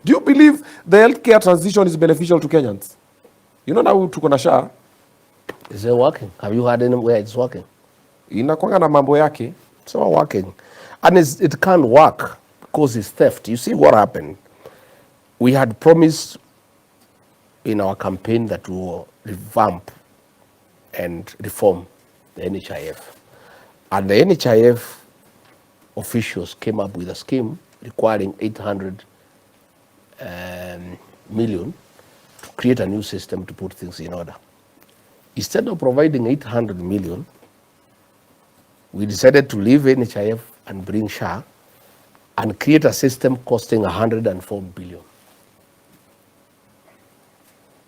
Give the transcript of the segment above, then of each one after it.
Do you believe the healthcare transition is beneficial to Kenyans? You know now tuko na SHA. Is it working? Have you heard anywhere it's working? Inakwanga na mambo yake. It's not working. And it can't work because it's theft. You see what happened? We had promised in our campaign that we will revamp and reform the NHIF. And the NHIF officials came up with a scheme requiring 800 million to create a new system to put things in order. Instead of providing 800 million, we decided to leave NHIF and bring SHA and create a system costing 104 billion.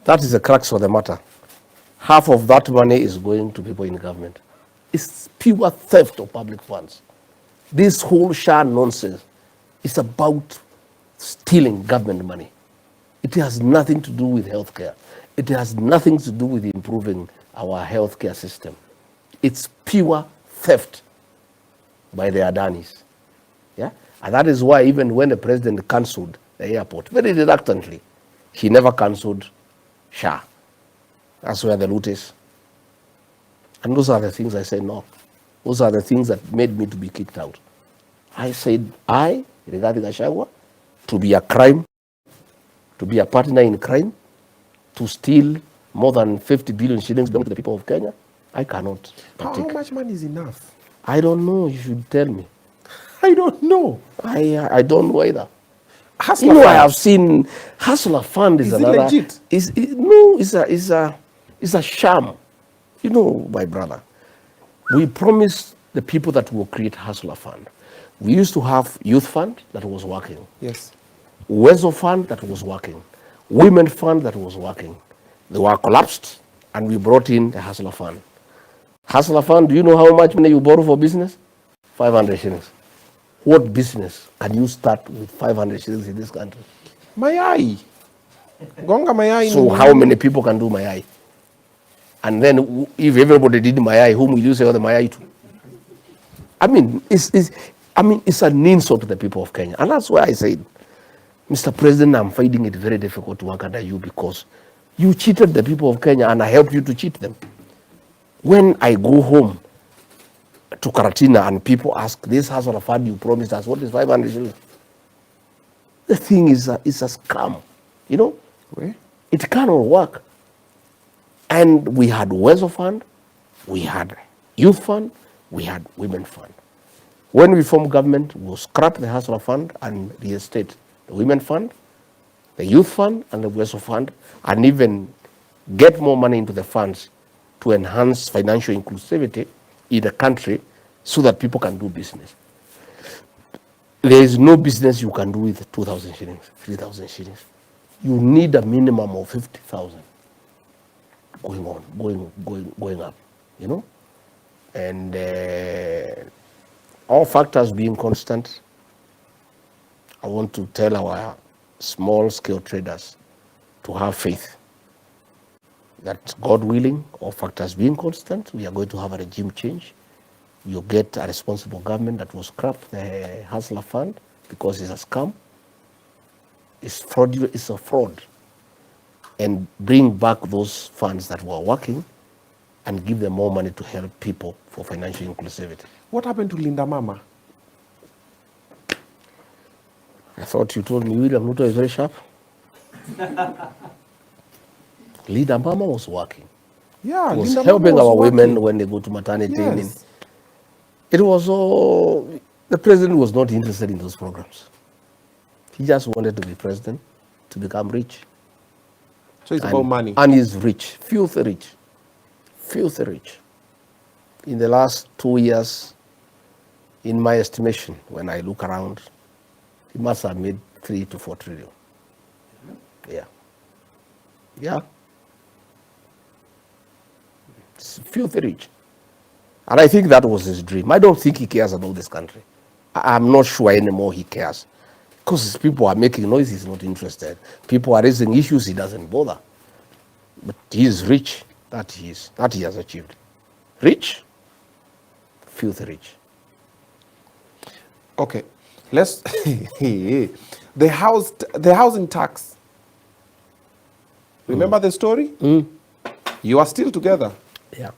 That is the crux of the matter. Half of that money is going to people in government. It's pure theft of public funds. This whole SHA nonsense is about stealing government money. It has nothing to do with healthcare. It has nothing to do with improving our healthcare system. It's pure theft by the Adanis. Yeah? And that is why even when the president cancelled the airport, very reluctantly, he never cancelled SHA. That's where the loot is. And those are the things I said no. Those are the things that made me to be kicked out. I said, regarding Gachagua, to be a crime, to be a partner in crime, to steal more than 50 billion shillings belonging to the people of Kenya, I cannot. How much money is enough? I don't know. You should tell me. I don't know. I don't know either. Hustler I fund. have seen Hustler Fund is another. Is it legit? No, it's a sham. My brother, we promised the people that will create Hustler Fund. We used to have Youth Fund that was working. Yes. Wezo Fund that was working. Women Fund that was working. They were collapsed, and we brought in the Hustler Fund. Hustler Fund, do you know how much money you borrow for business? 500 shillings. What business can you start with 500 shillings in this country? Mayai. Gonga mayai. So how many people can do mayai? And then if everybody did mayai, whom will you say the mayai to? It's an insult to the people of Kenya. And that's why I said, Mr. President, I'm finding it very difficult to work under you because you cheated the people of Kenya and I helped you to cheat them. When I go home to Karatina and people ask, this Hustler Fund you promised us, what is 500 shillings? The thing is a scam, It cannot work. And we had Wezo Fund, we had Youth Fund, we had Women Fund. When we formed government, we'll scrap the Hustler Fund and reinstate the Women Fund, the Youth Fund, and the Wezo Fund, and even get more money into the funds to enhance financial inclusivity in the country so that people can do business. There is no business you can do with 2,000 shillings, 3,000 shillings. You need a minimum of 50,000 going up, And all factors being constant, I want to tell our small-scale traders to have faith that, God willing, all factors being constant, we are going to have a regime change. You get a responsible government that will scrap the Hustler Fund because it's a scam. It's fraudulent. It's a fraud. And bring back those funds that were working and give them more money to help people for financial inclusivity. What happened to Linda Mama? I thought you told me William Ruto is very sharp. Linda Mama was working. Yeah, was Linda helping Mama was our working. women when they go to maternity. Yes. It was all, the president was not interested in those programs. He just wanted to be president, to become rich. So it's about money. And he's rich, filthy rich. Filthy rich. In the last 2 years, in my estimation, when I look around, he must have made 3 to 4 trillion. Yeah. Yeah. It's filthy rich. And I think that was his dream. I don't think he cares about this country. I'm not sure anymore he cares. Because people are making noise, he's not interested. People are raising issues, he doesn't bother. But he is rich. That he has achieved. Rich, filthy rich. Okay, let's the housing tax. Remember the story? You are still together. Yeah.